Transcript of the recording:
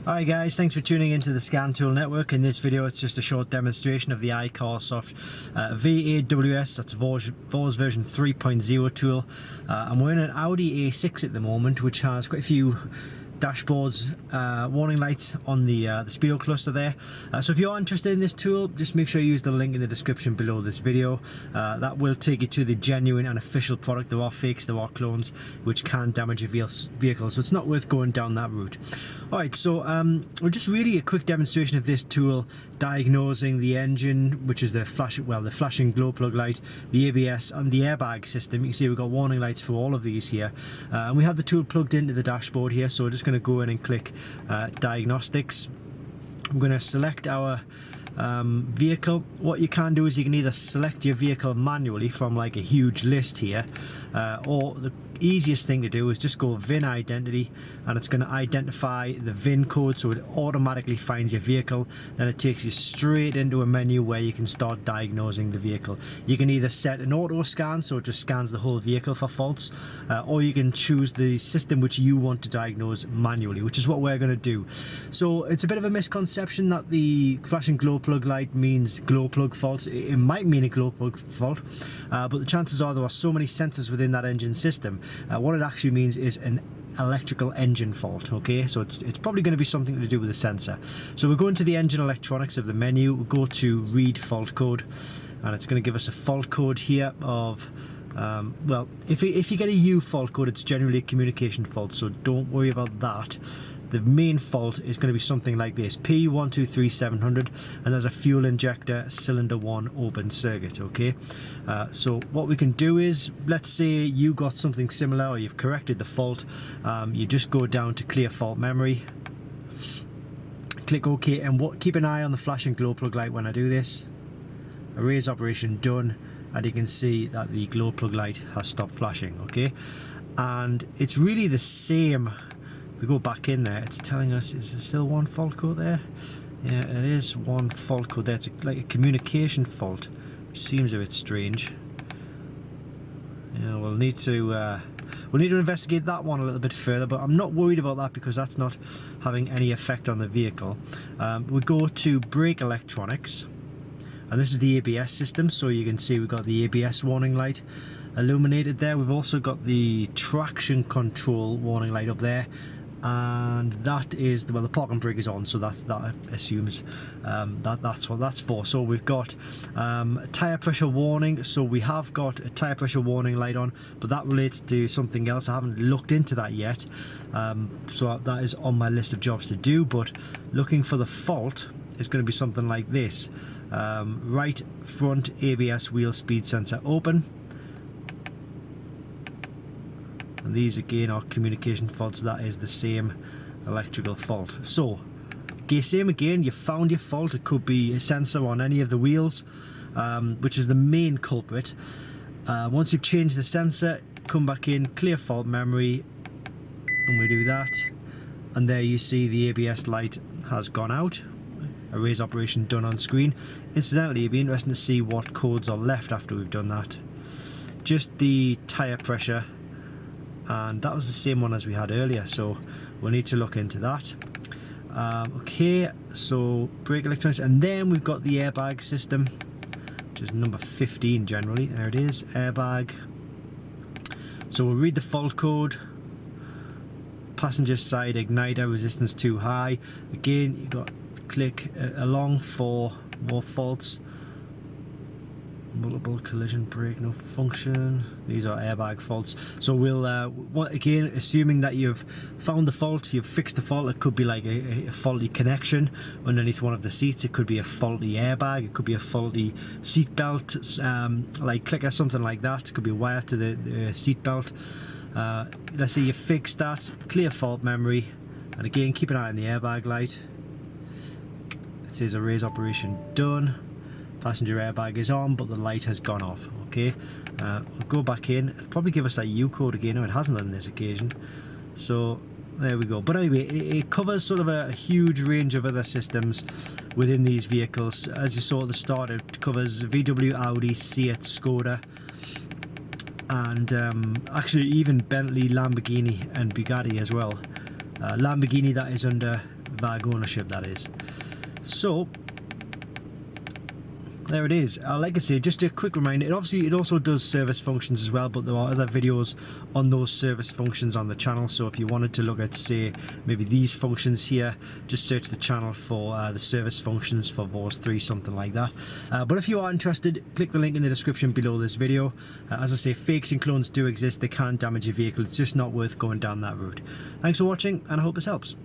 Alright guys, thanks for tuning into the Scan Tool Network. In this video it's just a short demonstration of the iCarsoft VAWS, that's VAWS version 3.0 tool. I'm wearing an Audi A6 at the moment, which has quite a few dashboards, warning lights on the speedo cluster there. So if you're interested in this tool, just make sure you use the link in the description below this video. That will take you to the genuine and official product. There are fakes, there are clones which can damage your vehicle, so it's not worth going down that route. Alright, so just really a quick demonstration of this tool diagnosing the engine, which is the flashing glow plug light, the ABS and the airbag system. You can see we've got warning lights for all of these here, and we have the tool plugged into the dashboard here. So we're just going to go in and click Diagnostics. I'm going to select our vehicle. What you can do is you can either select your vehicle manually from like a huge list here, or the easiest thing to do is just go VIN identity, and it's going to identify the VIN code, so it automatically finds your vehicle. Then it takes you straight into a menu where you can start diagnosing the vehicle. You can either set an auto scan, so it just scans the whole vehicle for faults, or you can choose the system which you want to diagnose manually, which is what we're going to do. So it's a bit of a misconception that the flashing glow plug light means glow plug faults. It might mean a glow plug fault, but the chances are there are so many sensors within that engine system. What it actually means is an electrical engine fault. Okay, so it's probably going to be something to do with the sensor. So we'll go into the engine electronics of the menu, we'll go to read fault code, and it's going to give us a fault code here of well, if you get a U fault code, it's generally a communication fault, so don't worry about that. The main fault is going to be something like this: P123700, and there's a fuel injector cylinder 1 open circuit. Okay, so what we can do is, let's say you got something similar, or you've corrected the fault. You just go down to clear fault memory, click OK, and keep an eye on the flashing glow plug light when I do this. Erase operation done, and you can see that the glow plug light has stopped flashing. Okay, and it's really the same. We go back in there, it's telling us, is there still one fault code there? Yeah, it is one fault code there. It's like a communication fault, which seems a bit strange. Yeah, we'll need to investigate that one a little bit further, but I'm not worried about that because that's not having any effect on the vehicle. We go to brake electronics, and this is the ABS system. So you can see we've got the ABS warning light illuminated there. We've also got the traction control warning light up there, and that is the parking brake is on, so that assumes that's what that's for. So we've got tire pressure warning, so we have got a tire pressure warning light on, but that relates to something else. I haven't looked into that yet, so that is on my list of jobs to do. But looking for the fault is going to be something like this: right front ABS wheel speed sensor open. And these again are communication faults. That is the same electrical fault. So same again, you found your fault. It could be a sensor on any of the wheels, which is the main culprit. Once you've changed the sensor, come back in, clear fault memory, and we do that, and there you see the ABS light has gone out. Erase operation done on screen. Incidentally, it'd be interesting to see what codes are left after we've done that. Just the tire pressure, and that was the same one as we had earlier, so we'll need to look into that. Okay, so brake electronics, and then we've got the airbag system, which is number 15 generally. There it is, airbag. So we'll read the fault code: passenger side igniter resistance too high. Again, you got to click along for more faults. Multiple collision brake no function. These are airbag faults. So we'll again, assuming that you've found the fault, you've fixed the fault. It could be like a faulty connection underneath one of the seats. It could be a faulty airbag. It could be a faulty seat belt, like clicker, something like that. It could be a wire to the seat belt. Let's say you fixed that. Clear fault memory, and again, keep an eye on the airbag light. It says erase operation done. Passenger airbag is on, but the light has gone off. Okay, we'll go back in. It'll probably give us that U code again. No, it hasn't on this occasion. So there we go. But anyway, it covers sort of a huge range of other systems within these vehicles. As you saw at the start, it covers VW Audi Seat, Skoda, and actually even Bentley, Lamborghini and Bugatti as well. Lamborghini, that is under Airbag ownership, that is. So there it is. Like I say, just a quick reminder, it also does service functions as well, but there are other videos on those service functions on the channel. So if you wanted to look at, say, maybe these functions here, just search the channel for the service functions for VAWS 3, something like that. But if you are interested, click the link in the description below this video. As I say, fakes and clones do exist. They can damage your vehicle. It's just not worth going down that route. Thanks for watching, and I hope this helps.